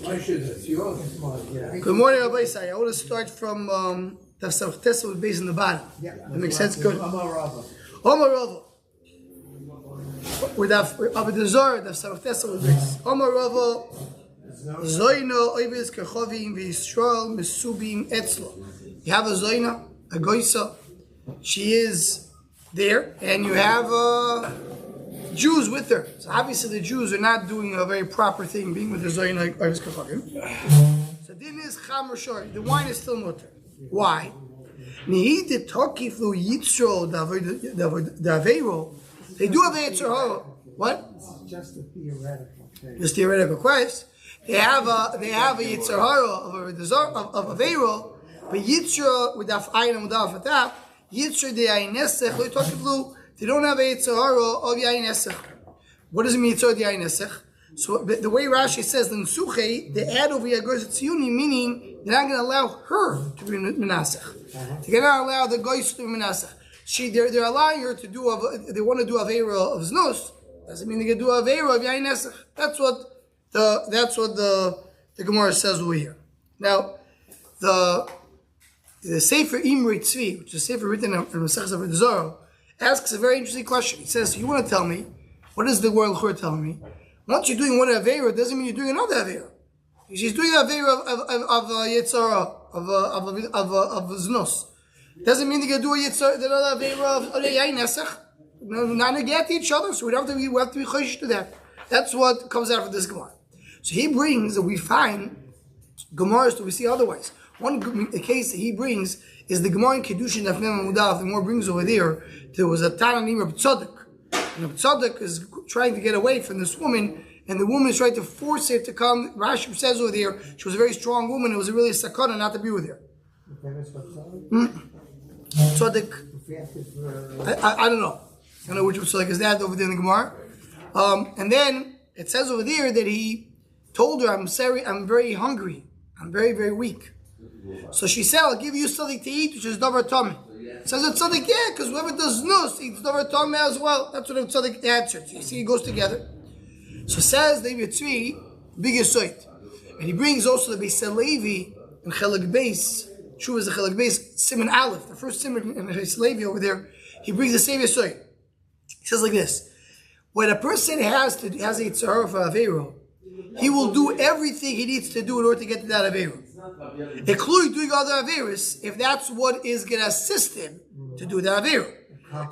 Good morning, Rabbi Isai. I want to start from the Yechezkel with base in the bottom. Yeah. That makes sense? Good. Omar Rava. With the Zara, the Yechezkel with base. Omar Rava. Zoyna oives kechovim v'Yisrael mesubim etzlo. You have a Zoyna, a Goisa. She is there, and you have Jews with her. So obviously the Jews are not doing a very proper thing, being with the Zoyna oives kechovim. So din is cham rishor. The wine is still mutter. Why? Nihi de tokiflu yitzro daveiro. They do have a yitzro. What? It's just a theoretical case. Just theoretical question. They have a yitzro of a veiro, but yitzro with daf ayin and daf atap. Yitzro de ayin nesech. They don't have a yitzro of ayin nesech. What does it mean yitzro de ayin nesech? So the way Rashi says the nsuche, they add over yagos tziyuni, meaning they're not going to allow her to be menasech. They're going to allow the goyis to be menasech. They're allowing her to do. They want to do avera of znos. Doesn't mean they can do avera of yayin nesech. That's what the Gemara says over here. Now, the Sefer Imri Tzvi, which is a Sefer written in Masechtas Avoda Zara, asks a very interesting question. He says, "You want to tell me what is the word Chur telling me? Once you're doing one avera, doesn't mean you're doing another avera. She's doing avera of yitzara of znos. Doesn't mean they're going to do a yitzara another avera of yayin nesech. Not negate each other, so we have to be chosh to that. That's what comes out of this Gemara. So he brings, we find Gemaras that we see otherwise. One case that he brings is the Gemara in Kedushin Daf Mem Amudaf. The Gemara brings over there was a Tana named Reb Tzadok. And Reb Tzadok is trying to get away from this woman, and the woman is trying to force her to come. Rashi says over there, she was a very strong woman. It was really a sakana not to be with her. Tzadok, I don't know. I don't know which Tzadok is that over there in the Gemara. And then it says over there that he told her, I'm very hungry. I'm very, very weak. So she said, I'll give you something to eat, which is davar tameh. Says it's tzaddik, yeah, because whoever does nus eats davar tameh as well. That's what the tzaddik answered. So you see, it goes together. So says the Yitzri, big yisoit. And he brings also the Beis Levi and Chelik Beis. Shuv is the Chelik Beis, Siman Aleph, the first Siman in Beis Levi over there. He brings the same yisoit. He says like this. When a person has a tzara for Aveiro, he will do everything he needs to do in order to get to that Aveiro. Including doing other Aveiros, if that's what is going to assist him to do the Aveiro.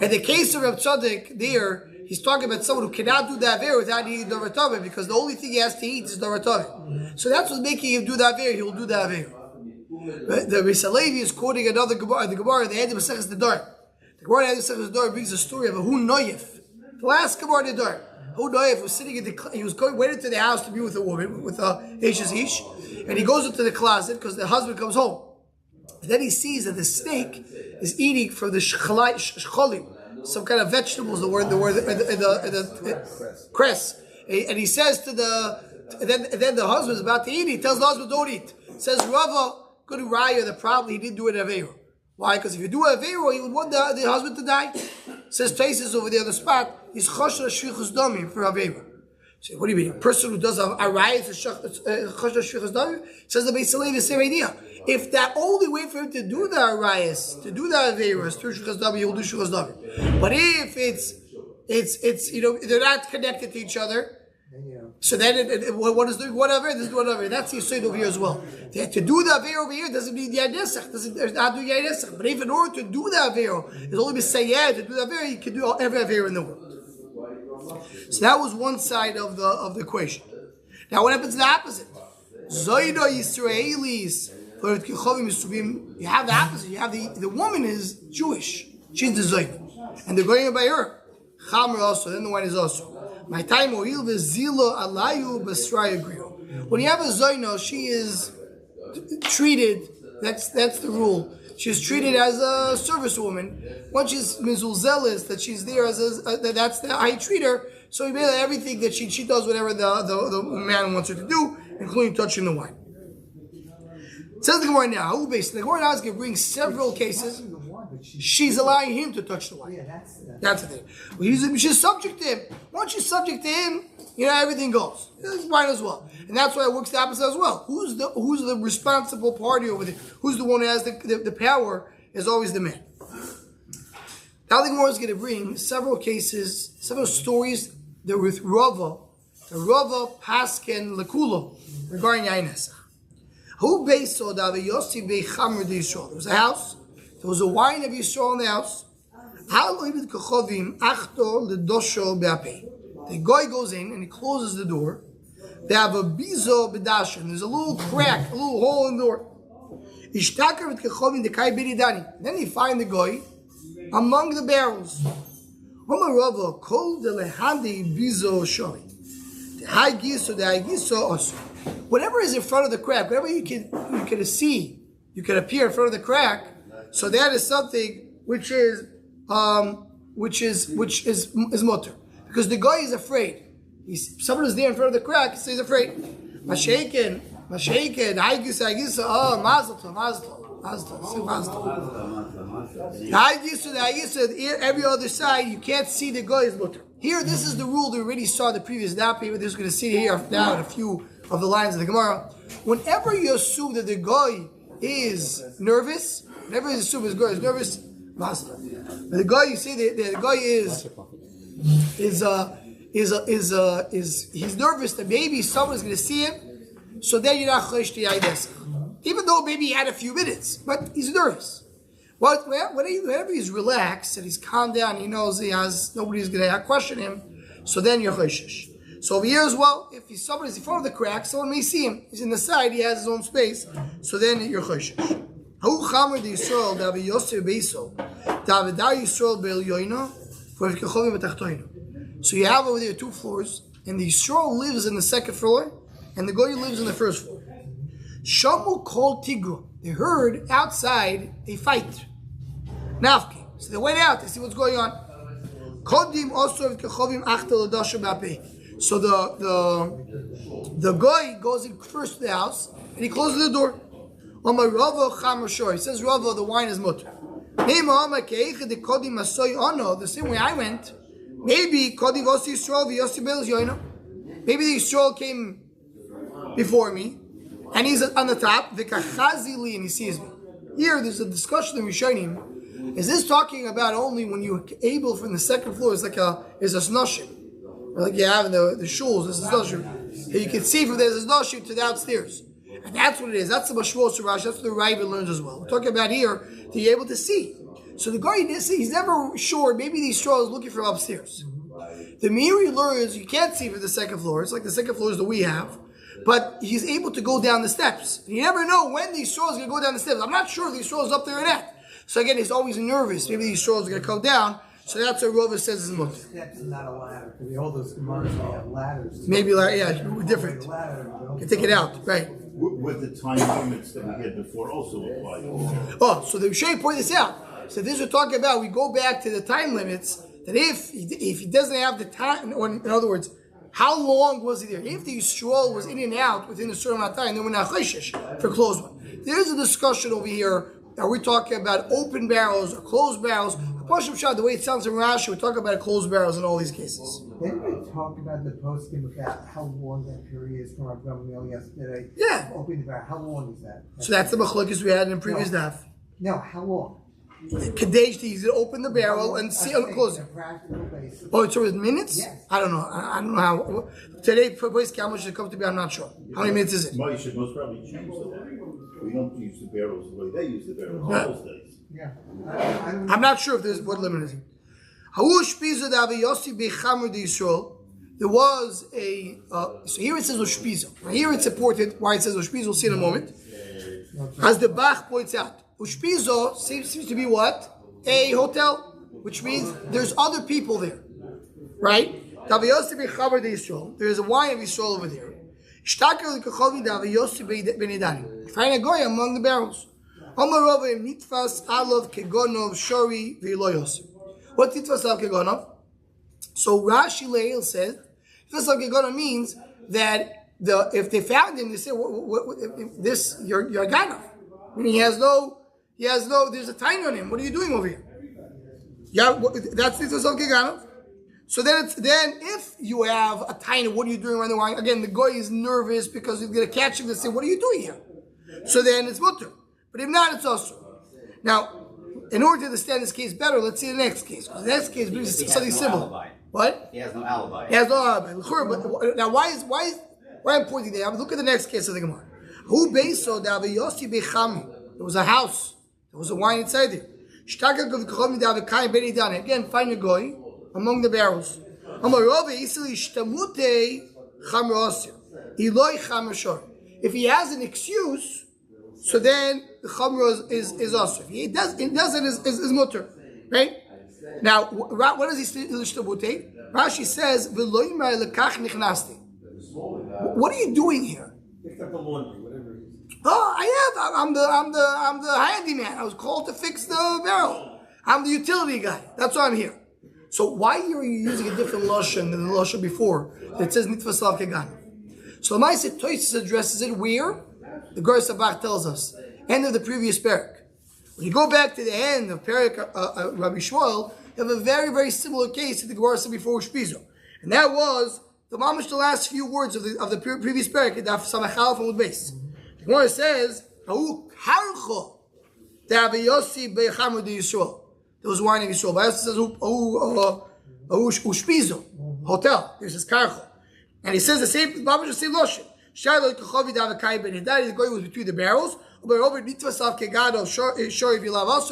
In the case of Reb Tzadok, there, he's talking about someone who cannot do the Aveiro without eating davar tameh, because the only thing he has to eat is davar tameh. So that's what's making him do the Aveiro, he will do the Aveiro. The Beis Levi is quoting another Gemara, the Gemara at the end of Masechtas Nedar. The Gemara at the end of Masechtas Nedar brings a story of a Hu Noyef. The last Gemara Nedar. Hu Noyef was sitting he was went into the house to be with a woman, with a Eishes Ish, and he goes into the closet because the husband comes home. And then he sees that the snake is eating from the shcholim, some kind of vegetables, the cress. And he says to then the husband's about to eat, he tells the husband, don't eat. Says Rava, good raya, the problem he didn't do it in Aveiro. Why? Because if you do a Aveiro, he would want the husband to die. Says Taisus over there on the spot, he's chosher shvichus damim for Aveiro. So what do you mean? A person who does a riot is chosher shvichus damim? Says the Beis Levi, the same idea. If that only way for him to do the riots, to do the Aveiros, through shvichus damim, he will do shvichus damim. But if it's they're not connected to each other. So then, what is doing whatever? This is whatever. That's the side over here as well. To do the Aveiro over here doesn't mean the Yanesach. Doesn't not do Yanesach. But if in order to do the Aveiro, it's only B'Sayed to do the Aveiro, you can do every Aveiro in the world. So that was one side of the equation. Now what happens to the opposite? Zoyda Yisraelis. You have the opposite. You have the woman is Jewish. She's the Zoyda. And they're going by her. Chamer also. Then the wine is also. My time oil v'zilo alayu b'sraya grill. When you have a zoyno, she is treated. That's the rule. She's treated as a service woman. Once she's mizulzelis, that she's there that's how you treat her. So you made everything that she does whatever the man wants her to do, including touching the wine. It says the Gemara now. The Gemara now is going to bring several cases. she's allowing him to touch the wife. Yeah, That's the thing. Well, she's subject to him. Once she's subject to him, everything goes. It's fine as well. And that's why it works the opposite as well. Who's the responsible party over there? Who's the one who has the power is always the man. Now the Gemara is going to bring several cases, several stories that with Rava, the Rava Pasken Lekulo regarding Yainesa. Who based on that? Yossi Bei Chamr de Yisrael. There was a house. There was a wine of Yisrael in the house. The guy goes in and he closes the door. They have a bizo bedashin. There's a little crack, a little hole in the door. Then they find the guy among the barrels. Whatever is in front of the crack, whatever you can see, you can appear in front of the crack. So that is something which is mutter, because the guy is afraid. Someone is there in front of the crack, so he's afraid. Mashaken, oh, mazel tov. Every other side, you can't see the guy is mutter. Here, this is the rule that we already saw the previous daf, but this is going to see here now in a few of the lines of the Gemara. Whenever you assume that the guy is nervous, whenever you assume the guy is nervous, mazel. But the guy, you see, the guy he's nervous that maybe someone's going to see him, so then you're not chosh to Yeshiva. Even though maybe he had a few minutes, but he's nervous. Whenever he's relaxed and he's calmed down, he knows nobody's going to question him, so then you're choshish. So over here as well, if somebody's in front of the crack, someone may see him. He's in the side, he has his own space, so then you're choshish. So you have over there 2 floors, and the Yisrael lives in the 2nd floor, and the Goy lives in the 1st floor. Shamu called Tigru. They heard outside a fight. Nafki. So they went out to see what's going on. So the guy goes in first to the house, and he closes the door. He says, Rava, the wine is mutter. The same way I went, maybe the Yisrael came before me, and he's on the top, and he sees me. Here, there's a discussion in Rishonim. Is this talking about only when you're able from the 2nd floor? It's like a snoshim, like you have in the shuls. There's a snoshim. You can see from there's a snoshim to downstairs, and that's what it is. That's the Mashmos Surash. That's what the Rav learns as well. We're talking about here to be able to see. So the guy didn't see. He's never sure. Maybe the Yisrael is looking from upstairs. The Miri learns you can't see from the 2nd floor. It's like the 2nd floor is that we have. But he's able to go down the steps. You never know when the Yisrael is going to go down the steps. I'm not sure if the Yisrael is up there or not. So again, he's always nervous. Maybe the Yisrael is going to come down. So that's what Rova says is mutter. Steps and not a ladder. Because all those Gemaras have ladders. Maybe, different. You can take it out, right? With the time limits that we had before also apply. Oh, so the Rishonim point this out. So this we're talking about, we go back to the time limits, that if he doesn't have the time, or in other words, how long was he there? If the Yisrael was in and out within a certain amount of time, then we're not choshish for closed one. There's a discussion over here. Are we talking about open barrels or closed barrels? The way it sounds in Rashi, we're talking about closed barrels in all these cases. Didn't we talk about the posting about how long that period is from our government yesterday? Yeah. Opening the barrel. How long is that? So that's the machlokes we had in the previous daf. No, how long? Kadesh, he's going to open the barrel and see on close it. Oh, it's with minutes? Yes. I don't know. I don't know how. Today, how much it comes to be, I'm not sure. How many minutes is it? Well, you should most probably change the way. We don't use the barrels the way they use the barrels in those days. Yeah. I'm not sure if there's what limit is it. There was a so here it says Ushpizo. Now here it's important why it says Ushpizo. We'll see in a moment. As the Bach points out, Ushpizo seems to be what? A hotel, which means there's other people there, right? There is a wine of Yisrael over there. Find a guy among the barrels. What titfas al kegonov? So Rashi Leil says, titfas al kegonov means that if they found him, they say, this you're a ganov. Meaning he has no He has no, there's a tiny on him. What are you doing over here? Yeah, that's Nitzvah Keganov. So then if you have a tiny, what are you doing around the wine? Again, the guy is nervous because he's going to catch him and say, what are you doing here? So then it's mutter. But if not, it's also. Now, in order to understand this case better, let's see the next case. The next case brings us something similar. Alibi. What? He has no alibi. He has no alibi. Now, why I'm pointing there? Look at the next case of the Gemara. Who based so that there was a house. There was a wine inside there. Again, find your guy among the barrels. If he has an excuse, so then the chamra is also. If he doesn't, is mutter. Right? Now, what does he say? Rashi says, what are you doing here? Picked up the laundry, whatever it is. Oh, I'm the handyman. I was called to fix the barrel. I'm the utility guy. That's why I'm here. So why are you using a different lashon than the lashon before that says nitva salav kegan? So Lamaisa Tosis addresses it where the Gur Sabach tells us, end of the previous parak. When you go back to the end of parak Rabbi Shmuel, you have a very, very similar case to the Gemara said before Ushpizo, and that was the mamish the last few words of the previous parak. Daf Samachal from the base. The Gemara says, "Ahu harcho Rabbi Yossi bechamer de Yisrael." There was wine in Yisrael. But it says, Ushpizo, hotel. This is karcho. And he says the same, the same lotion. That is going was between the barrels. So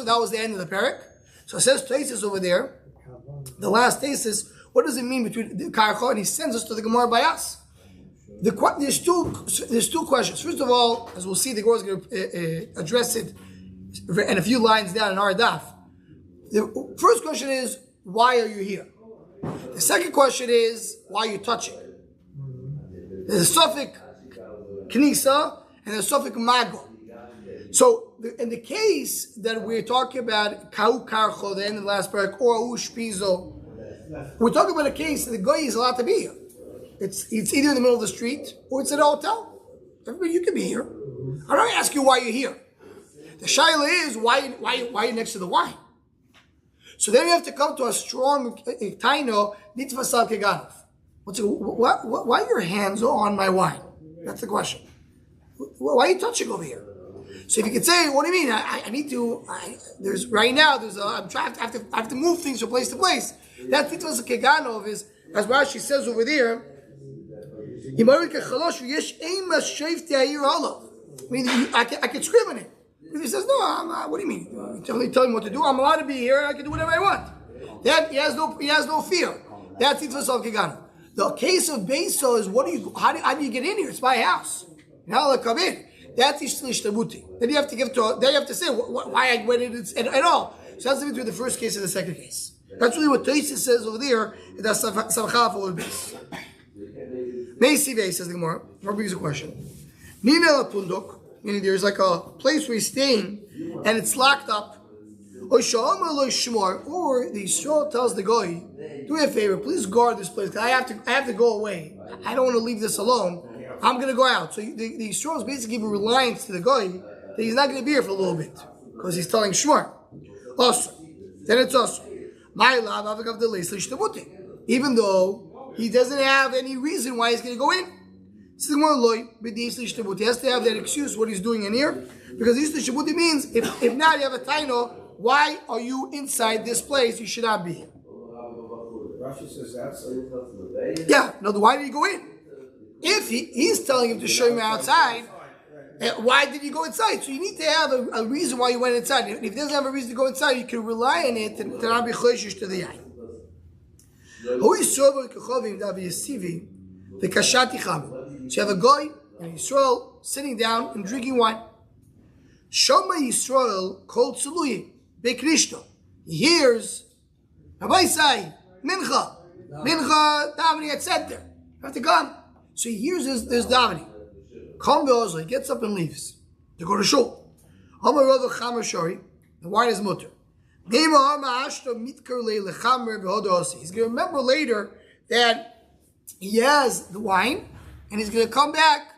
that was the end of the parak. So it says thesis over there. The last thesis. What does it mean between the karcho? And he sends us to the Gemara by us. There's two questions. First of all, as we'll see, the Gemara is going to address it in a few lines down in our daf. The first question is, why are you here? The second question is, why are you touching? There's a suffix knisa and there's a suffix mago. So in the case that we're talking about kau karcho, the end of the last parak, or ushpizo, we're talking about a case that the guy is allowed to be here. It's either in the middle of the street or it's at a hotel. Everybody, you can be here. I don't ask you why you're here. The shaila is why are you next to the wine? So then you have to come to a strong taino nitzvah sal keganov. Why are your hands on my wine? That's the question. Why are you touching over here? So if you could say, what do you mean? I need to. There's right now. I have to move things from place to place. That nitzvah sal keganov is, as Rashi says over there. I mean, I can scream at him. If he says, no, what do you mean? You tell him what to do. I'm allowed to be here. I can do whatever I want. That he has no fear. That's it for Sav Kigana. The case of Beso is how do you get in here? It's my house. Now let come in. That's Ishlish Tabuti. Then you have to say why I went in at all. So that's between the first case and the second case. That's really what Tosis says over there. That's Samchal for Beis. Meisi Beis says the Gemara. Gemara brings a question. Nina la Pundok. Meaning there's like a place where he's staying and it's locked up. Or the Yisrael tells the guy, do me a favor, please guard this place because I have to go away. I don't want to leave this alone. I'm going to go out. So the Yisrael is basically giving reliance to the guy that he's not going to be here for a little bit because he's telling Shmur. Also, then it's also even though he doesn't have any reason why he's going to go in. He has to have that excuse what he's doing in here, because Yisli Shabuti means if not you have a taino, why are you inside this place? You should not be here. Rashi says that. Yeah, no. Why did he go in? If he's telling him to show him outside, why did he go inside? So you need to have a reason why you went inside. If he doesn't have a reason to go inside, you can rely on it to not be choishish to the yain. The kashati cham. So you have a guy in Yisrael sitting down and drinking wine. Shoma Yisrael called Tzuluyi Bekrishto. He hears Rabbi Say Mincha davening at center. You have to come. So he hears this davening. Come be'ozah. He gets up and leaves to go to shul. Hamar Rava Chamer Shori. The wine is mutter. He's going to remember later that he has the wine, and he's going to come back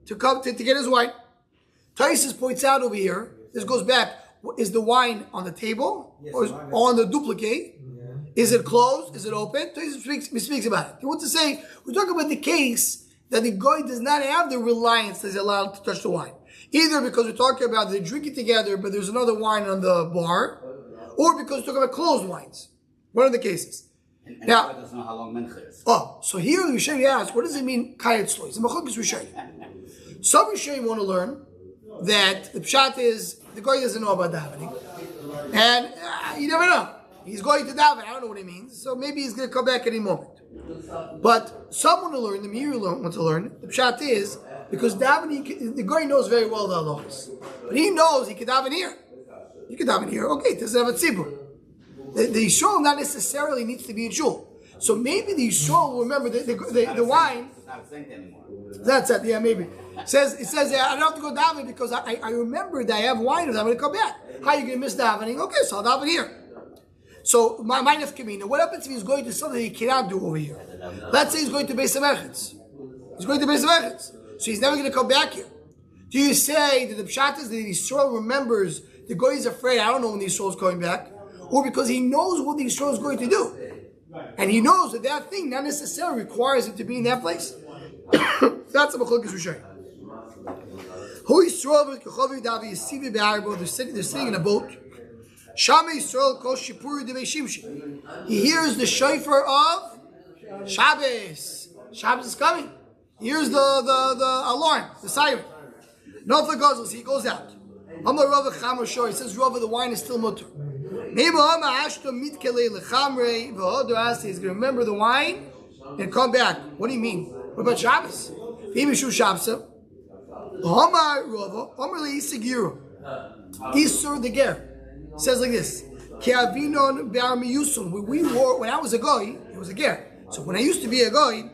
to get his wine. Taisus points out over here. This goes back. is the wine on the table Yes, or is on the duplicate? Is it closed? Is it open? So he speaks about it. He wants to say, we're talking about the case that the guy does not have the reliance that he's allowed to touch the wine. Either because we're talking about they're drinking together, but there's another wine on the bar, or because we're talking about closed wines. One of the cases. And Now, God doesn't know how long Mincha is. so here the Rishonim ask, what does it mean, Kayat Sloy? It's a Machlokas Rishonim. Some Rishonim want to learn that the Pshat is, the guy doesn't know about davening. And you never know. He's going to daven. I don't know what he means. So maybe he's going to come back any moment. But some want to learn, the Meir want to learn, the Pshat is, because davening, the guy knows very well the halachas. But he knows he can daven here. You can daven here. Okay, it doesn't have a tzibur. The Yisrael not necessarily needs to be in shul. So maybe the Yisrael will remember the wine. It's not a saint anymore. That's it, yeah, maybe. It says, I don't have to go daven because I remember that I have wine and I'm going to come back. How are you going to miss davening? Okay, so I'll daven here. So, my nafkamina, what happens if he's going to something he cannot do over here? Let's say he's going to Beis HaMerchetz. He's going to Beis HaMerchetz. So he's never going to come back here. Do you say that the pshat is that the Yisrael remembers the guy is afraid, I don't know when the Yisrael is coming back, or because he knows what the Yisrael is going to do? And he knows that that thing not necessarily requires him to be in that place. That's a Machlokas Rishonim. Who Yisrael with Kechovi Davi Yisivi Be'arbo, they're sitting in a boat. Shama Yisrael Kol Shipur Devei Shimshi. He hears the shofar of Shabbos. Shabbos is coming. He hears the alarm, the siren. Nofla Gozels, he goes out. Amar Rava Chamar Shor, he says Rava, the wine is still mutter. Maybe Hama Ashto Mitkele Lechamre V'Hodor he's going to remember the wine and come back. What do you mean? What about Shabbos? Maybe Shu Shabbos. Amar Rava, Amar Le'isigiru. Isur the Ger. Says like this. Kiavinon Be'ar Miyusun. When I was a guy, it was a ger. So when I used to be a guy,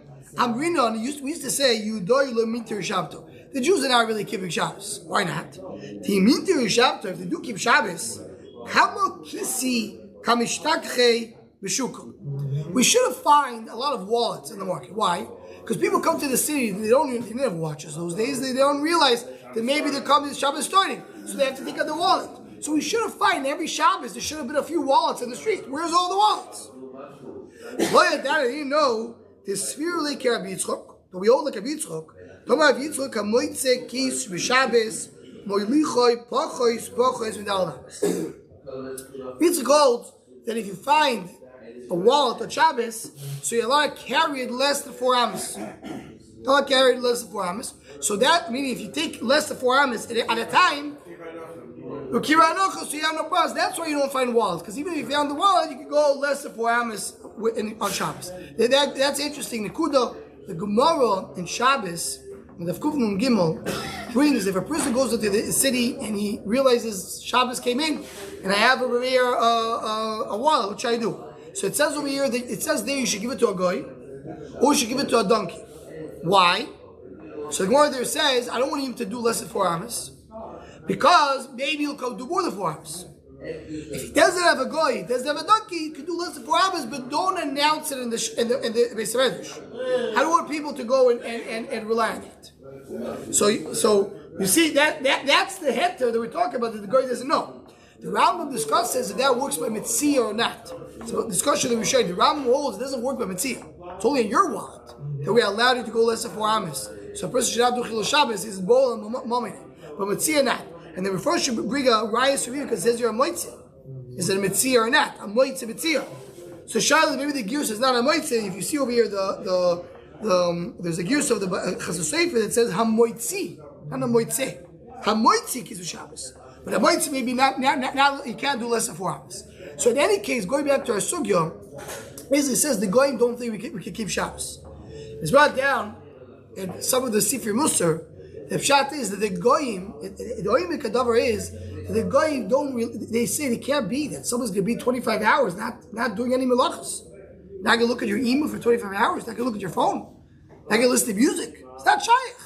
we used to say, Yudoy lo minter Shabto. The Jews are not really keeping Shabbos. Why not? The minter Shabto, if they do keep Shabbos, Kamo Kisi Kamishtakche B'Shukum. We should have found a lot of wallets in the market. Why? Because people come to the city, they didn't have watches those days, they don't realize that maybe they're coming to Shabbos starting. So they have to take out the wallet. So we should have found every Shabbos, there should have been a few wallets in the street. Where's all the wallets? Loya Dada, you know, this sphere like Rabbi Yitzchok, but we all like Rabbi Yitzchok. Toma Rabbi Yitzchok, Hamoitze Kis B'Shabbos, Moilichoi, Pochois, Pochois, V'Dalamas. Yitzchok holds that if you find a wallet on Shabbos, so you're allowed to carry it less than 4 amos. Don't carry it less than 4 amos. So that meaning if you take less than 4 amos at a time, so you have no problems. That's why you don't find wallets. Because even if you found the wallet, you could go less than 4 amos on Shabbos. That's interesting. The Gemara in Shabbos, the Kufnun Gimel, brings if a person goes into the city and he realizes Shabbos came in, and I have over here a wallet, what should I do? So it says over here, it says there you should give it to a guy, or you should give it to a donkey. Why? So the Gemara there says, I don't want him to do less than 4 amos. Because maybe he'll come do more than 4 hours. If he doesn't have a guy, he doesn't have a donkey, he can do less than 4 hours, but don't announce it in the Beis HaMedrash. I don't want people to go and rely on it. So you see that's the heter that we're talking about that the guy doesn't know. The Rambam discusses if that works by mitzvah or not. It's a discussion that we showed. The Rambam holds it doesn't work by mitzvah. It's only in your wallet that we allowed you to go less than 4 hours. So a person should not do Chilul Shabbos. He's bol and moment, but mitzvah not. And then we first should bring a rayas review because it says you're a moitzeh. Is it a mitzvah or not? A moitzeh mitzvah. So Charlotte, maybe the gears is not a moitzeh. If you see over here there's a gears of the Chassid Sefer that says hamoitzi, not a moitzeh. Hamoitzi kisu Shabbos. But a moitzeh maybe not you can't do less than 4 hours. So in any case, going back to our sugya, basically it says the goyim don't think we can keep Shabbos. It's brought down in some of the Sifri Musar. The pshat is that the goyim, the oimik kadavar is that the goyim don't really. They say it can't be that someone's going to be 25 hours not doing any melachos. Not going to look at your email for 25 hours. Not going to look at your phone. Not going to listen to music. It's not shaykh.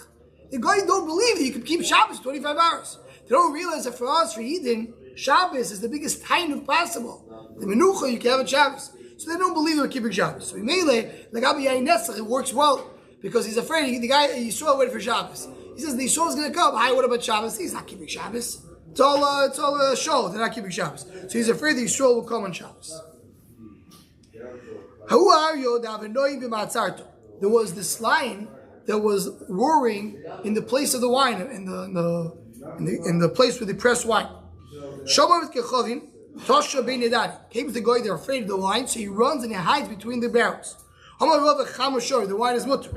The goyim don't believe that you can keep Shabbos 25 hours. They don't realize that for us, for Eden, Shabbos is the biggest tainuk possible. The menucha you can have at Shabbos. So they don't believe they're keeping Shabbos. So Mele, like Abi Yainessach, it works well because he's afraid. The guy Yisrael waited for Shabbos. He says the Yisrael is going to come. Hi, what about Shabbos? He's not keeping Shabbos. It's all a show. They're not keeping Shabbos. So he's afraid the Yisrael will come on Shabbos. There was this lion that was roaring in the place of the wine, in the place where they press wine. Came to the guy, they're afraid of the wine, so he runs and he hides between the barrels. The wine is mutter.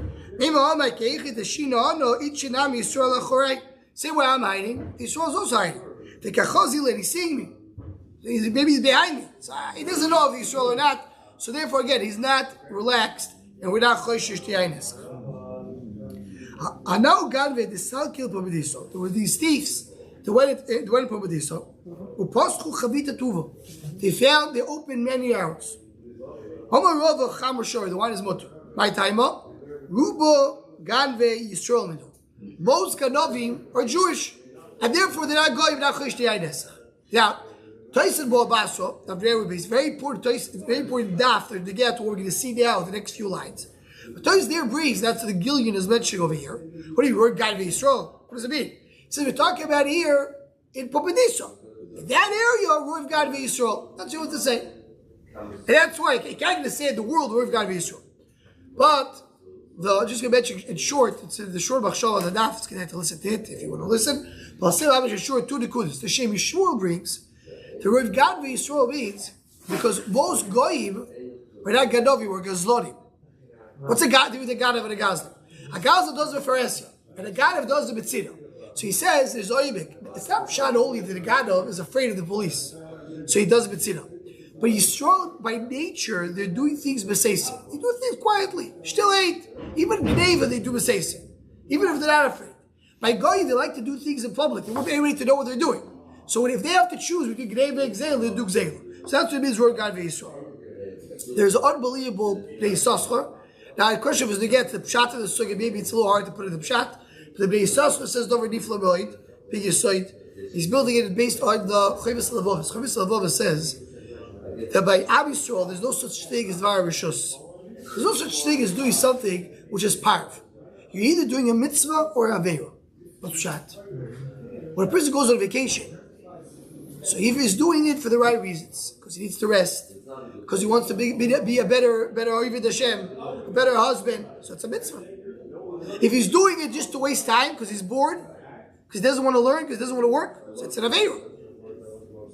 Say where I'm hiding. The Yisrael is also hiding. The Kachazil, and he's seeing me. Maybe he's behind me. So he doesn't know if the Yisrael or not. So therefore, again, he's not relaxed, and we're not choishish tiyaynes. Now, Ganve, the Sal killed Pabadiso. There were these thieves. They went in Pabadiso. They found, they opened many arrows. The wine is mutter. My timer. Rubo Ganve Yisrael. Most Ganovim are Jewish, and therefore they're not going not choish tiyaynes. Now, Tyson Bo Baso, it's very important. It's very important daf to get to what we're going to see now the next few lines. But Tyson there brings that's the Gillian is mentioning over here. What do you word guide Yisrael? What does it mean? So we're talking about here in Popadiso. In that area, Ruv God Yisrael. That's what to say. And that's why you can't say in the world Ruv God Yisrael. But just going to mention in short, it's in the short Bachshal on the daf. It's going to have to listen to it if you want to listen. But I'll say I'm short two Nekudas. The Shem Yishmael brings the Ruv God Yisrael means because most goyim were not Gadovi, were Gazlonim. What's a God do with a Gadav and a Gazlan? A Gazlan does the Pharisee, and a Gadav does the Mitzina. So he says there's Oibik. It's not Pshat only that the Gadav is afraid of the police, so he does the Mitzina. But Yisrael, by nature, they're doing things B'Seisi. They do things quietly. Still ain't. Even Gneva, they do B'Seisi. Even if they're not afraid. By Goyim, they like to do things in public. They want everybody to know what they're doing. So if they have to choose between Gneva and Gzeil, they'll do Gzeil. So that's what it means, Word God Yisrael. There's an unbelievable Bnei Yissaschar. Now, the question was to get to the Pshat of the Sukkah. Maybe it's a little hard to put in the Pshat. But the Bnei Yissaschar says, Dover Nifla Moed, Big Yisoid. He's building it based on the Chavis Lavavis. Chavis Lavavis says that by Am Yisrael, there's no such thing as Dvar Rishus. There's no such thing as doing something which is parv. You're either doing a mitzvah or a aveira. What's Pshat? When a person goes on vacation, so if he's doing it for the right reasons, because he needs to rest, because he wants to be a better Oived Hashem, a better husband, so it's a mitzvah. If he's doing it just to waste time, because he's bored, because he doesn't want to learn, because he doesn't want to work, so it's an aveira.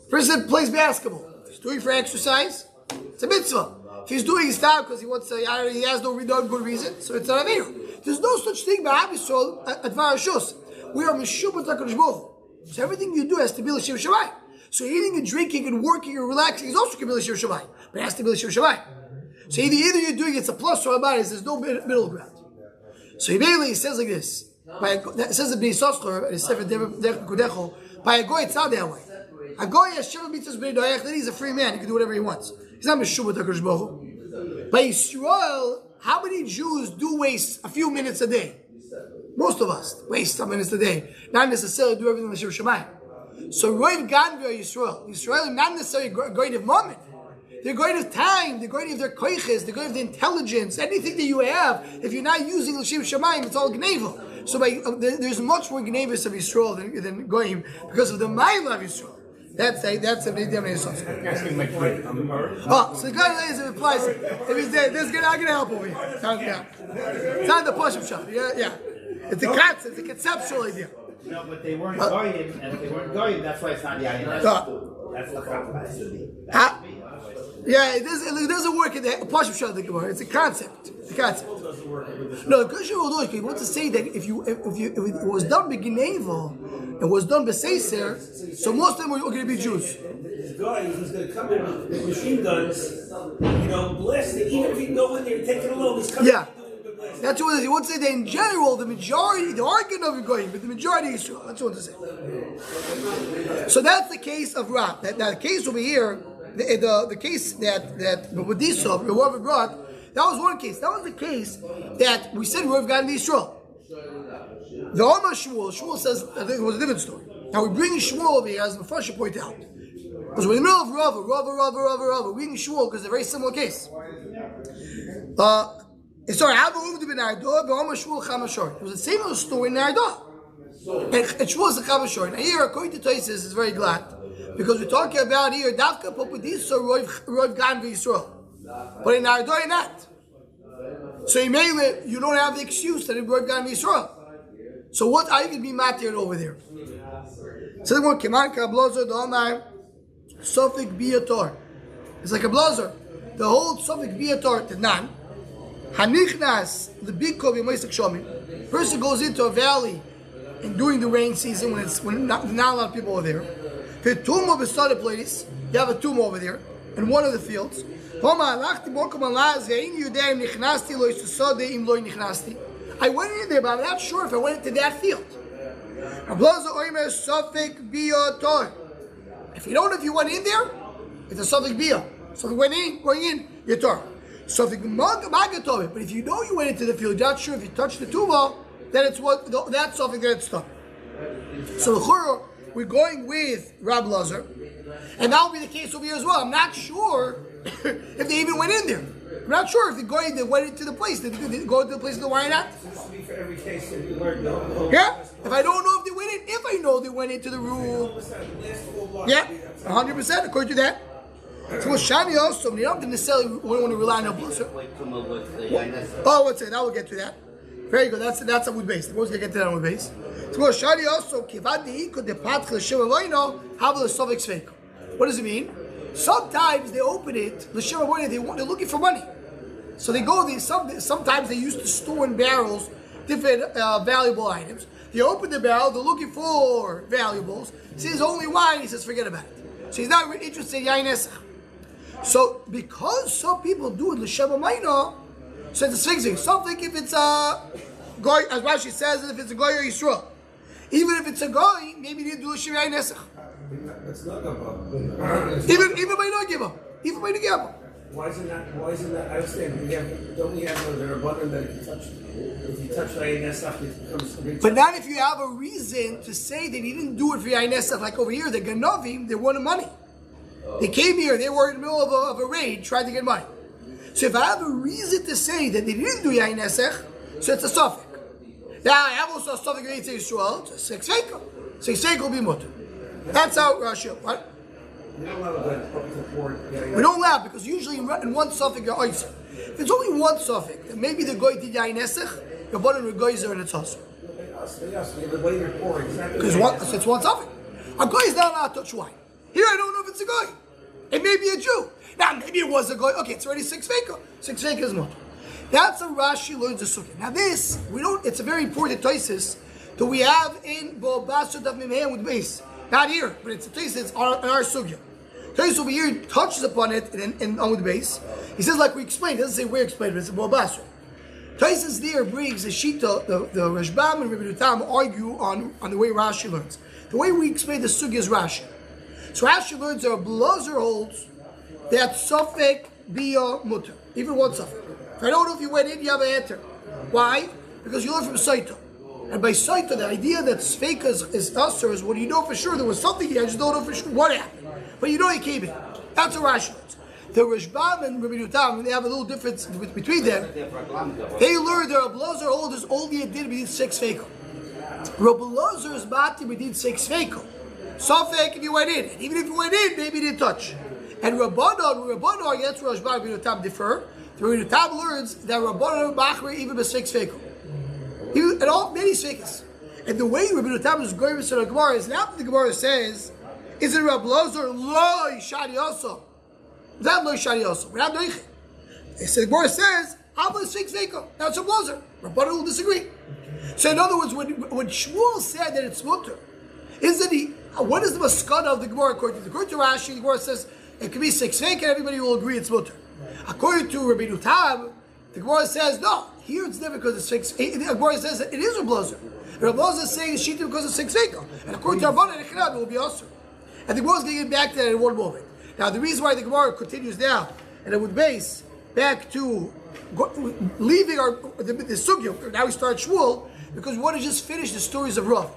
Person plays basketball, if he's doing it for exercise, it's a mitzvah. If he's doing his time because he wants to, he has no good reason, so it's an aveira. There's no such thing by Am Yisrael at Varashus. We are Meshubat HaKadosh Baruch Hu. So everything you do has to be L'Shem Shammai. So eating and drinking and working and relaxing is also going to be L'Shem Shammai. But it has to be L'Shem Shammai. So either you're doing it's a plus or a minus. There's no middle ground. So he says like this. It says in Bnei Yissaschar, and it says in Kudecho, by a goy it's not that way. A goy has Shem Mitzvahs Bnei Doyach, then he's a free man. He can do whatever he wants. He's not Meshubat HaKadosh Baruch Hu. By Yisrael, how many Jews do waste a few minutes a day? Most of us waste some minutes a day. Not necessarily do everything L'Shem Shammai. So Roiv Ganvi are Yisrael. Yisrael are not necessarily great of moment. They're great of time. They're great of their koiches. They're great of the intelligence. Anything that you have, if you're not using L'Shem Shammai, it's all Gneva. So there's much more Gnevis of Yisrael than Goyim because of the Ma'ila of Yisrael. That's a big difference. Oh, so the guy is implies if he's there, I'm gonna help over here. It's not the push-up shop. Yeah. It's a concept, it's a conceptual idea. No, but they weren't going, and if they weren't going, that's why it's not Yayin. That's the concept. Yeah, it doesn't work in the push-up shop. It's a concept. It's a concept. No, the question will do. He wants to say that if it was done by Gneva, it was done by Seiser, so most of them were going to be Jews. This guy who's going to come in with machine guns, blasting, even if he can go in there and take it alone, he's coming. Yeah. That's what he wants to say that in general, the majority, there are going going, but the majority is Israel. That's what he wants to say. So that's the case of Rab. Now the case over here, the case that Bavadisov, whoever brought, that was one case. That was the case that we said we've gotten to Israel. The Omar Shmuel says, I think it was a different story. Now we bring Shmuel over here, as the first should point out. Because we're in the middle of Rava. We're bringing Shmuel because it's a very similar case. Sorry, it was the same story in Nardo. And Shmuel is a Chavashor. Now here, according to Tosis, is very glad because we're talking about here Davka Popudisa Roiv Gan V'Yisrael, but in Ardoy not. So you don't have the excuse that it Roiv Gan V'Yisrael. So what are you going to be matir over there? So the one Keman Kablozer the Omar Sofik Biator. It's like a blazer. The whole Sofik Biator the Nan Hanichnas the big Kobi Moisak Shomi. Person goes into a valley and during the rain season when not a lot of people are there. The tomb of a study place, you have a tomb over there in one of the fields. I went in there, but I'm not sure if I went into that field. If you don't know if you went in there, it's a Suffolk Bia. So if you went in, going in, you're Torah. So if but if you know you went into the field, you're not sure if you touched the tuba, then it's that's something that it's done. So we're going with Rab Lazar, and that will be the case over here as well. I'm not sure if they even went in there. I'm not sure if they went into the place. Did they go to the place of the why not? For every case that you learned, no. Yeah. If I don't know if they went in, if I know they went into the room, yeah, 100% according to that. So Shani also, you don't necessarily want to rely on a blazer. Oh, what's it? I will get to that. Very good. That's a wood base. We're going to get to that on wood base. So Shani also, what does it mean? Sometimes they open it, they're looking for money. So they go, sometimes they used to store in barrels different valuable items. They open the barrel, they're looking for valuables. He says only wine, he says forget about it. So he's not really interested in Yain Esach. So because some people do it l'sheva mayna, so it's a thing. Some think if it's a goy, as Rashi says, if it's a goy or Yisrael. Even if it's a goy, maybe they do l'sheva Yain Esach. That's not about. Even by not give up. Even by not give up. Why isn't that? I understand. Don't we have the abundant that if you touch Yain Esach, it becomes. But not if you have a reason to say that he didn't do it for Yain Esach, like over here, the Ganovim, they wanted money. They came here, they were in the middle of a raid, trying to get money. So if I have a reason to say that they didn't do Yain Esach, so it's a suffix. Now I have also a suffix of Yisrael, it's a 6 shekel. 6 shekel will be mutter. That's how Rashi. What? We don't allow that up to 4. We don't allow because usually in one suffix you're oiser. If there's only one suffix, then maybe the goy did Yain Esach, you're born in Regoizer and it's also. Yes, the way you're poor, exactly. Because it's one suffix. A goy is not allowed to touch wine. Here I don't know if it's a goy. It may be a Jew. Now maybe it was a goy. Okay, it's already 6 shekel. 6 shekel is mutter. That's how Rashi learns the sukkah. Now this, we don't. It's a very important toisis that we have in Bo Basut of Mimheim with base. Not here, but it's a toisis on our sugya. Toisis over here touches upon it on the base. He says like we explained. It doesn't say we explained, but it's a Bo Basut. Toisis there brings the shita. The Rashbam and Rabbi Yutam argue on the way Rashi learns. The way we explain the sugya is Rashi. So Rashi learns that a blazer holds that suffix bia mutter, even one suffix. If I don't know if you went in, you have an answer. Why? Because you learn from Saita. And by Saita, the idea that Sfeika is usher is when you know for sure there was something here, I just don't know for sure what happened. But you know he came in. That's a Rashi learns. The Rashbam and Rabbi Yutam, they have a little difference between them. They learn that a blazer holds is only a din within 6 fekel. Rabbi Lazar is mati within 6 fekel. Safek if you went in. And even if you went in, maybe you didn't touch. And Rabbanon, that's where Rashbam and Rabbi Yutam differ. The Rabbi Yutam learns that Rabbanon machmer even by 6 fekel. And all many sfekes. And the way Rabbi Yutam is going to the Gemara is not the Gemara says, is it Rabbi Lazar lo shadi also? That lo shadi also. We're not doing it. So the Gemara says, I'm a 6 fekel. That's a blazer. Rabbanon will disagree. So in other words, when Shmuel said that it's mutter, what is the maskana of the Gemara according to Rashi? The Gemara says it can be 6 fekel and everybody will agree it's mutter. According to Rabbi Yutam, the Gemara says no. Here it's different because it's 6. The Gemara says that it is a blazer. Rabbi Lazar is saying it's shita because it's 6 fekel, and according to Rabbanan, it will be also. And the Gemara is going to get back to that in one moment. Now the reason why the Gemara continues now, and it would base back to leaving the sugya. Now we start Shmuel because we want to just finish the stories of Rav.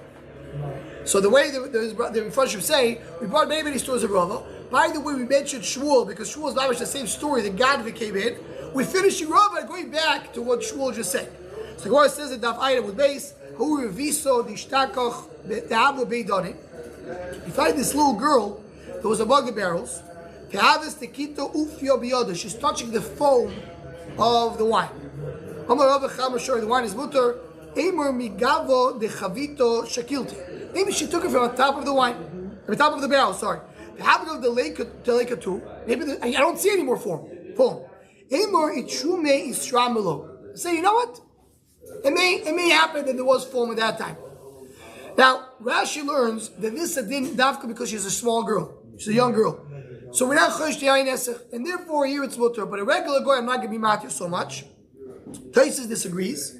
So the way the Mepharshim say, we brought many stories of Rav. By the way, we mentioned Shmuel because Shmuel is not much the same story that God came in. We're finishing Rav and going back to what Shmuel just said. So the Gemara says that Daf Ayin with base who reviso the shtakach the avlo beidani. You find this little girl that was among the barrels. She's touching the foam of the wine. The wine is mutter. Maybe she took it from the top of the wine, from the top of the barrel. Sorry. The habit of the lake too. Maybe I don't see any more foam. Say, you know what? It may happen that there was foam at that time. Now, Rashi learns that this is din dafka because she's a small girl. She's a young girl. So we're not chosh to yain esech, and therefore here it's mutter. But a regular guy, I'm not going to be matir so much. Taisus disagrees.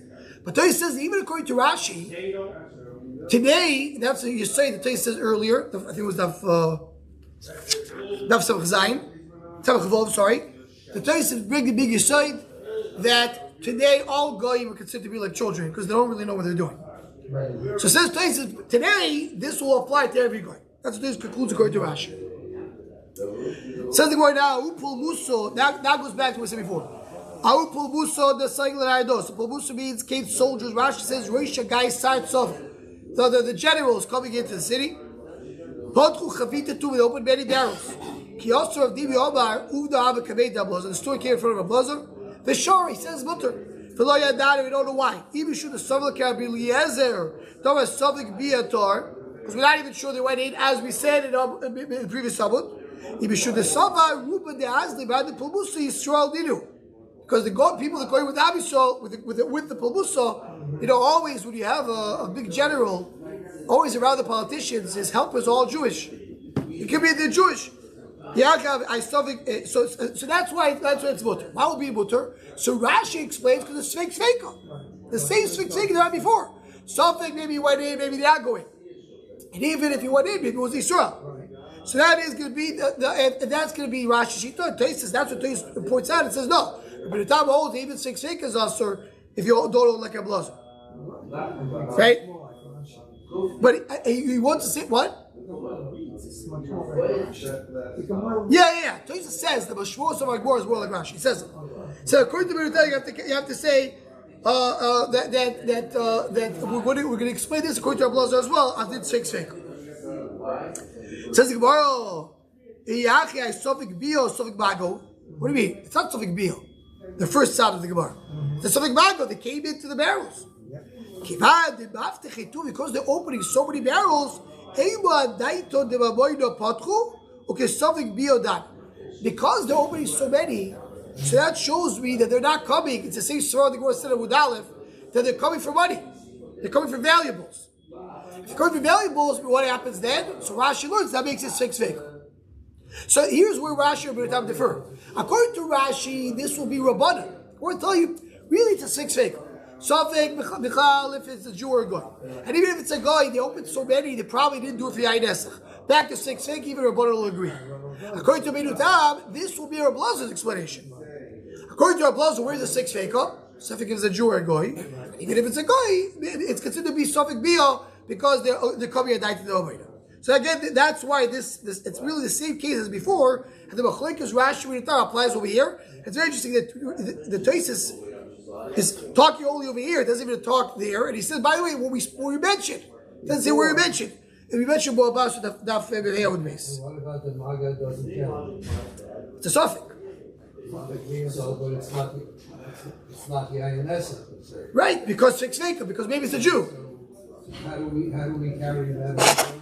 But Taisus says, even according to Rashi, today, that's what you say, the Taisus says earlier, I think it was Daf Samach Zayin, Samach Vov, sorry. The Taisus bring the big Yesod that today all goyim are considered to be like children because they don't really know what they're doing. So says Taisus, today this will apply to every guy. That's what this concludes according to Rashi. Says the Gemara now, Upul Muso, that goes back to what we said before. Upul Muso, the cycle of Ayados. Upul Muso means came soldiers. Rashi says, Roisha guy sides of the generals coming into the city. Potchu Chavita tu with open many barrels. Kiosser of Divi Omar, Uvda Ava Kaveh Dablos, and the store came in front of a blazer. The shore, he says, mutter. Filoya Dada, we don't know why. Even should the Savlik Rabbi Eliezer, Thomas Savlik Biatar, because we're not even sure they went in, as we said in the previous Sabbath. Even should the Sava, Rupa de Azli, by the Pulmusa, Yisrael Dinu. Because the God, people that go with Abisol, with the Pulmusa, always when you have a big general, always around the politicians, his helpers are all Jewish. It could be they're Jewish. So that's why it's mutter. Why would be mutter? So Rashi explains because it's Sfeik Sfeika. The same Sfeik Sfeika they had before. Something maybe he went in, maybe they're not going. And even if he went in, maybe it was Israel. So that is going to be if that's going to be Rashi Shita. Taisus, that's what Taisus points out. It says no. But the time holds even Sfeik Sfeika is also if you don't hold like a blazer, right? But he wants to say what? Yeah. Taisus says the Mashmos of Agmor is more like Rashi. He says it. So according to Berurah, you have to say that we're going to explain this according to Abelazar as well. I did Sfeik Sfeika. Says the Gemara, Iyachi I Sofik Bio Sofik Bago. What do you mean? It's not Sofik Bio. The first sound of the Gemara. The Sofik Bago. They came into the barrels. Because they're opening so many barrels. Because they're opening so many, so that shows me that they're not coming. It's the same story the Gemara said of Udalef, that they're coming for money. They're coming for valuables. If you're coming for valuables, what happens then? So Rashi learns that makes it 6 fig. So here's where Rashi and Berurah differ. According to Rashi, this will be Rabbanan. We'll tell you, really it's a 6 fig. Something, if it's a Jew or a guy. And even if it's a guy, they opened so many, they probably didn't do it for Yain Esach. Back to 6 fig, even Rabbanan will agree. According to Berurah, this will be Rabbanan's explanation. According to Rabbanah, where's the 6 fig? Sufik if it's a Jew or a guy. Even if it's a guy, it's considered to be Sufik Bio because they're coming at night to the Avoda. So again, that's why this it's really the same case as before. And the Machlekes Rashi Berurah applies over here. It's very interesting that the Taisus is talking only over here. It doesn't even talk there. And he says, by the way, what we mentioned, it doesn't say where we mentioned. If we mentioned Boabas, Daf Bevei base. What about the Maga doesn't count? It's a Suffolk. It means so, but it's not the INS. Right, because it's vacant, because maybe it's a Jew. So how do we carry that over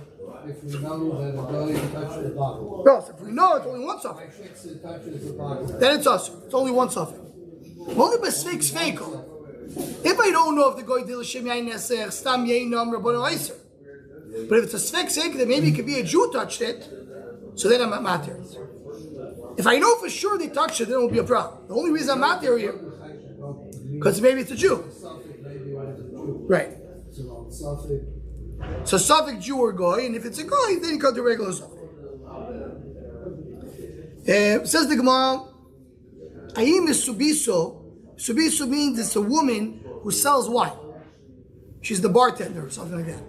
if we know that a guy touches the bottle? No, if we know it's only one Suffolk, Touches the bottle. then it's us. It's only one Suffolk. Only by Sfeik Sfeiko. If I don't know if the guy did L'Shem Yain Neser, Stam Yainam, Rabbanan Eiser. But if it's a Sfeik Sfeiko, then maybe it could be a Jew touched it, so then I'm not matter. If I know for sure they touched it, then it will be a problem. The only reason I'm not there here, because maybe it's a Jew. Right. So Suffolk Jew or Goy, and if it's a Goy, then you come to regular Suffolk. Says the Gemara, Ayim is Subiso. Subiso means it's a woman who sells wine. She's the bartender or something like that.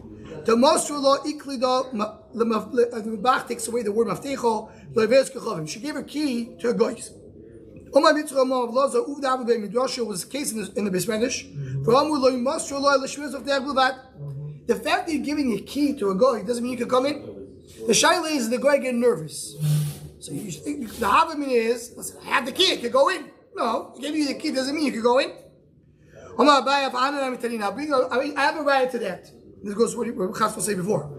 The Mosrula Iklido the Bach takes away the word Maftecho. She gave her key to her goys. Omar Mitzvah Mo of Loza Uvda Abu Bei Midrash was the case in the Bismedish. For Amur Lo Yimosru Lo L'Shmiz of Te'ach B'Vat. The fact that you're giving a key to a goy doesn't mean you can come in. The shaila is the goy getting nervous. So the Havamina is, listen, I have the key, I can go in. No, I gave you the key doesn't mean you can go in. I have a right to that. This goes to what Chas will say before.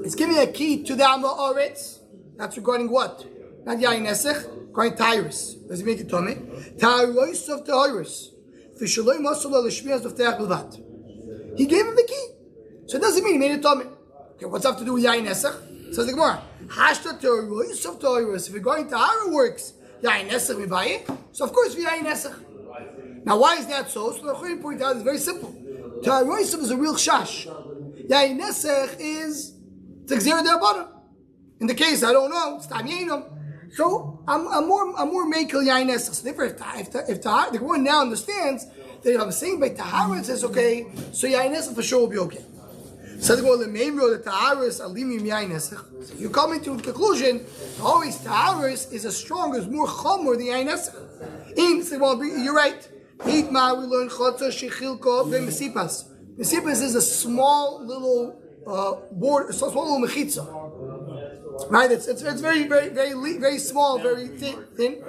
It's giving a key to the Amoritz. That's regarding what? Not Yain Esech, regarding Tyrus. Does he make it Tommy? Tyrus of Tyrus. He gave him the key. So it doesn't mean he made it Tommy. Okay, what's up to do with Yain Esech? Says the Gemara. Hashta Tyrus of Tyrus. If you're going to Hara works, Yain Esech we buy it. So of course we Yain Esech. Now why is that so? So the Chayim point out it's very simple. Tyrus is a real shash. Yain Esech is Tzegzera De'abara. In the case, I don't know, it's Tam Yeinam. So I'm more Mekel Yain Esech. So therefore, if the one now understands that if I'm saying by Tahara, it says okay, so Yain Esech for sure will be okay. So the main road, the Taharis Alimim Yain Esech. You come into the conclusion, always Taharis is as strong as more Chomer than Yain Esech. You're right. We learn Chotzer Shechilko Mesipas. Mesipas is a small little board, a small little mechitza. Right? It's very small, very thin.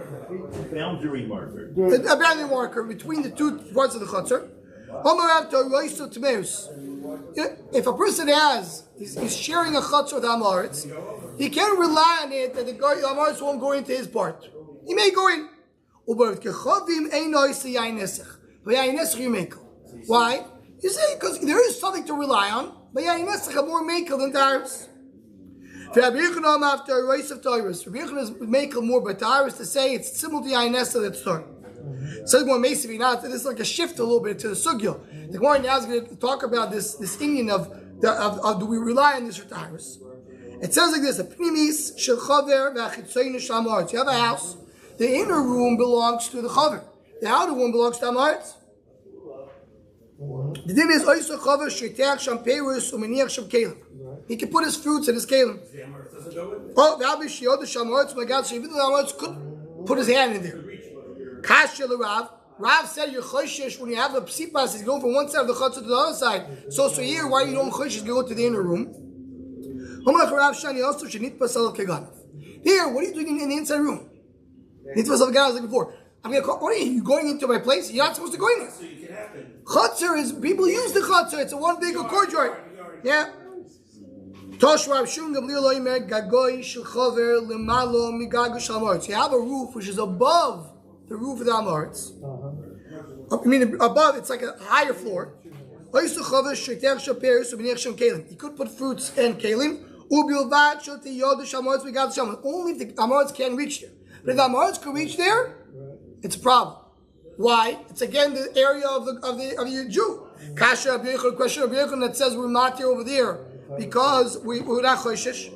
Boundary marker. A boundary marker between the two parts of the Chotzer. If a person he's sharing a Chotzer with Amaretz, he can't rely on it that the Amaretz won't go into his part. He may go in. Why? You say because there is something to rely on, but Yain Esech are more mekel than Taharis. Rabbi Yechezkel is mekel more, but Taharis to say it's similar to Yain Esech that's starting. So more Mesiv not. This is like a shift a little bit to the sugya. The Gemara now is going to talk about this Indian of do we rely on this for Taharis? It says like this: a pnimis shel chaver v'achitzoyin shamarts. You have a house. The inner room belongs to the chaver. The outer room belongs to Amaretz. The din is also chaver sheiteach sham peirus umeniach sham kelim. He can put his fruits in his kelim. Oh, the Abba Shiod the Shamarts. My God, so even though the Amaretz could put his hand in there. Kasha Rav. Rav said you're choishish when you have a psipas. He's going from one side of the chutz to the other side. So here, why you don't choishish go to the inner room? Rav Shani also shenit pasal keganav. Here, what are you doing in the inside room? Nit pasal keganav like before. I'm gonna call, what are you going into my place? You're not supposed to go in there. Chutzer is people use the chutzer. It's a one big courtyard. Yeah. Tosh Rav Shum Gamliel Oimer Gagoy Shel Chover Lemalo Migagu Shalmarts. You have a roof which is above the roof of the Amarts. I mean, above, it's like a higher floor. He could put fruits and kalim. Only if the Amarts can reach there. But if the Amarts can reach there, it's a problem. Why? It's again the area of the Jew. Kasha Abiyachon, question Abiyachon that says we're not here over there because we're not choishish.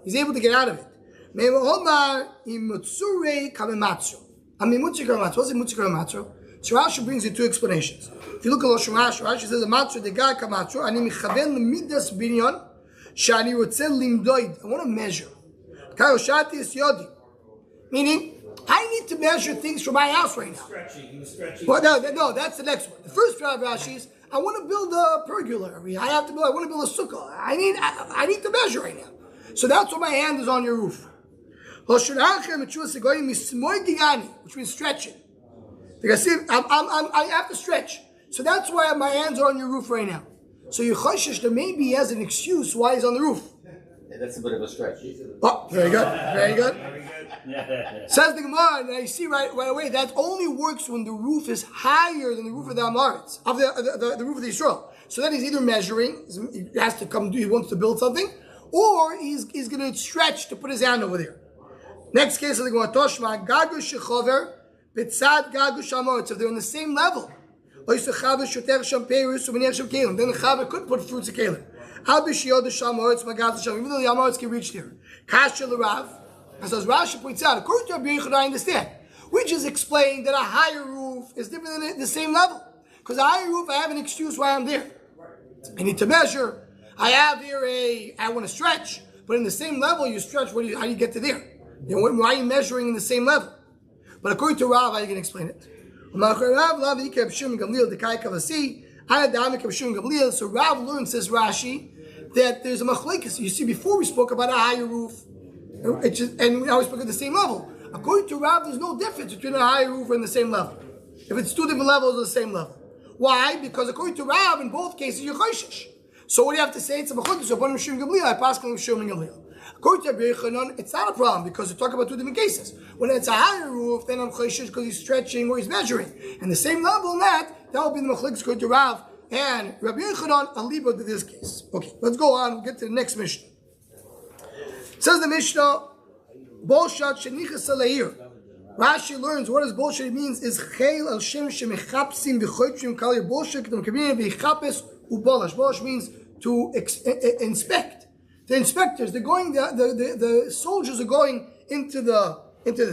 He's able to get out of it. What's Imutzure? So Rashi brings you two explanations. If you look at Rashi says a matzo the guy kamatzo ani michaven lemidas binyan shani rotze limdoid. I want to measure. Kayoshati is yodi. Meaning, I need to measure things from my house right now. Well, no, that's the next one. The first Rashi is I want to build a pergola. I want to build a sukkah. I need to measure right now. So that's why my hand is on your roof. Which means stretching. Because I have to stretch. So that's why my hands are on your roof right now. So your choshesh, there maybe he has an excuse why he's on the roof. Yeah, that's a bit of a stretch. Oh, very good. Very good. Says the Gemara, and I see right away, that only works when the roof is higher than the roof of the Amaretz, of the roof of the Yisrael. So then he's either measuring, he has to come, he wants to build something, or he's going to stretch to put his hand over there. Next case of the Gemara, Toshma, Gagu Shechover, Bitzad Gagu Shamoritz, if they're on the same level. Then the Chaver could put fruits of Kalim. Even though the Amaretz can reach there. Kasha L'Rav, as Rashi points out, according to Rabbi Yechezkel, I understand. We just explained that a higher roof is different than the same level. Because a higher roof, I have an excuse why I'm there. I need to measure. I have here I want to stretch. But but in the same level you stretch. How do you get to there? Why are you measuring in the same level? But according to Rav, how you can explain it? So Rav learns, says Rashi, that there's a machlekes. You see, before we spoke about a higher roof, and now we spoke at the same level. According to Rav, there's no difference between a higher roof and the same level. If it's two different levels, it's the same level. Why? Because according to Rav, in both cases, you're choishish. So what do you have to say? It's a machlekes. So upon Rishon Gamliel, I pass on Rishon Gamliel. According to Rabbi Yechanan, it's not a problem because we talk about two different cases. When it's a higher roof, then I'm choishish because he's stretching or he's measuring. And the same level, that will be the machlekes according to Rav and Rabbi Yechanan and Liba to this case. Okay, let's go on. We'll get to the next Mishnah. It says the Mishnah, Bolshat shenichas alayir. Rashi learns what does bullshit means is chayil al shem shemechapsim v'choytrim kalir bullshit k'tam kavinin v'chapes ubolash. Bolash means to inspect. The inspectors, they're going. The soldiers are going into the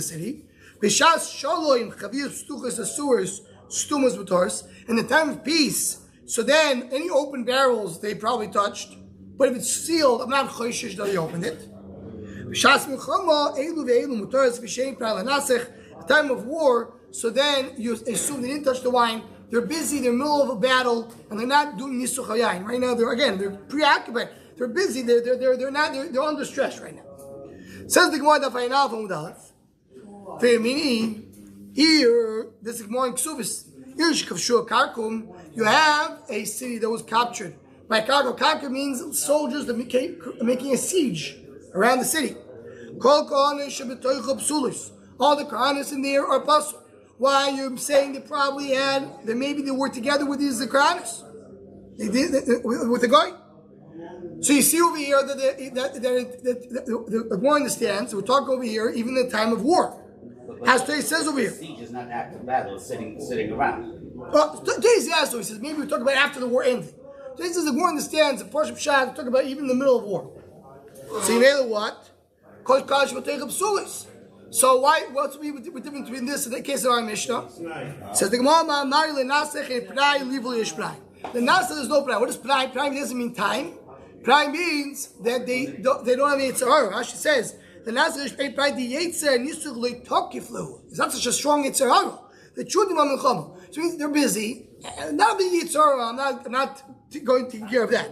city. B'shas shaloim chavir stuchas asuras stumas v'tors. In the time of peace, so then any open barrels they probably touched. But if it's sealed, I'm not choishish that they opened it. A time of war, so then you assume they didn't touch the wine. They're busy, they're in the middle of a battle, and they're not doing nisuch hayayin. Right now, they're preoccupied. They're busy. They're under stress right now. Says the Gemara Daf Ayin from Udalef. Here, this is Gemara in Ksubis. Here, Shkavshu Karkum. You have a city that was captured by Karkum. Karkum means soldiers that making a siege around the city. All the Kohanis in there are puzzled. Why you're saying they probably maybe they worked together with these Kohanis? They did with the guy. So you see over here that the more understands. We're talking over here, even in the time of war. As Toy says over here, siege is not an active battle; it's sitting around. Today's yes, so he says maybe we're talking about after the war ended. Today says the more understands. The Parshas Shad we're talking about even in the middle of war. So you know what? So what's the difference between this and the case of our Mishnah? It says the Gemara the Nasa there's no pray. What is pray? Pray doesn't mean time. Pray means that they don't have Yetzer. Rashi says the Nasa is pray the Yetzer Nisuch Leitokiflu. It's not such a strong Yetzer. The Chudim Amilchama. So it means they're busy. Not the Yetzer. I'm not going to take care of that.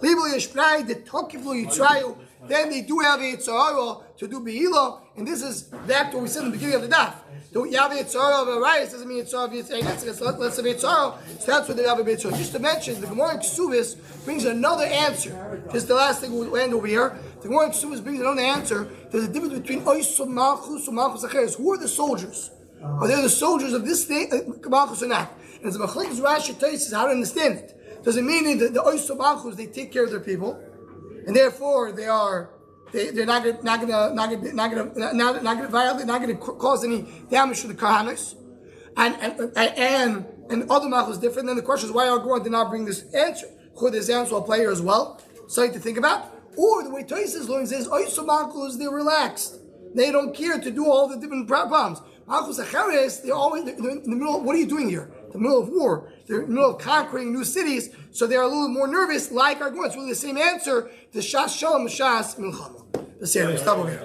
Libel Yeshpray the Tokiflu Yitzrayu. Then they do have a Yitzhara to do Be'ila, and this is back to what we said in the beginning of the daf. You have a Yitzhara of a rice, doesn't mean Yitzhara of Yitzhara. Let's have a Yitzhara, so that's what they have a Yitzhara. Just to mention, the Gemara in Ksubis brings another answer. Just the last thing we'll end over here. The Gemara in Ksubis brings another answer. There's a difference between Oisum Malchus and Malchus Acheres. Who are the soldiers? Are they the soldiers of this thing, Malchus or not? And as the Machlekes Rashi tells us how to understand it. Does it mean that the Oisum Malchus, they take care of their people? And therefore, they're not going to cause any damage to the Kohanos, and other malchus different. Then the question is why our Gemara did not bring this answer. Could this answer will play here as well? Something to think about. Or the way Tosis learns is Oyso malchus, they're relaxed. They don't care to do all the different problems. Malchus Acheres, they're in the middle. What are you doing here? The middle of war. They're in the middle of conquering new cities, so they're a little more nervous. Like our Gemara, it's really the same answer. The Shas Shalom, Shas Milchama. The same. Stop over here.